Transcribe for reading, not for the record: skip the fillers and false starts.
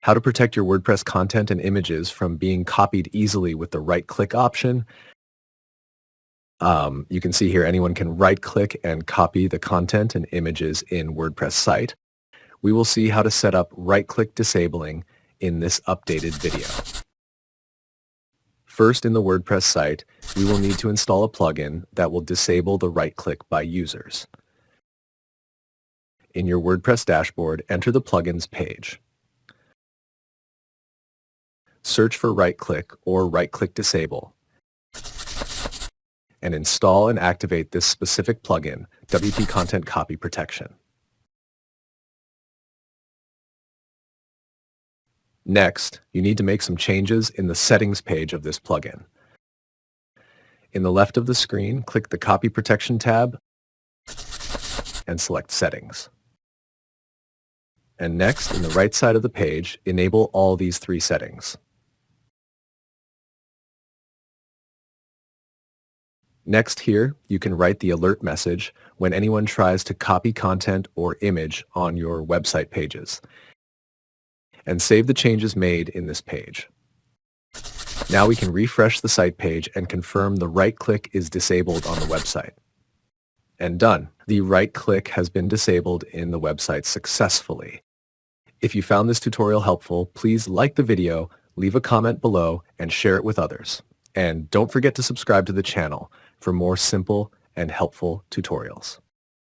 How to protect your WordPress content and images from being copied easily with the right-click option. You can see here anyone can right-click and copy the content and images in WordPress site. We will see how to set up right-click disabling in this updated video. First, in the WordPress site, we will need to install a plugin that will disable the right-click by users. In your WordPress dashboard, enter the plugins page. Search for right-click or right-click disable and install and activate this specific plugin, WP Content Copy Protection. Next, you need to make some changes in the settings page of this plugin. In the left of the screen, click the Copy Protection tab and select Settings. And next, in the right side of the page, enable all these three settings. Next here, you can write the alert message when anyone tries to copy content or image on your website pages, and save the changes made in this page. Now we can refresh the site page and confirm the right-click is disabled on the website. And done. The right-click has been disabled in the website successfully. If you found this tutorial helpful, please like the video, leave a comment below, and share it with others. And don't forget to subscribe to the channel for more simple and helpful tutorials.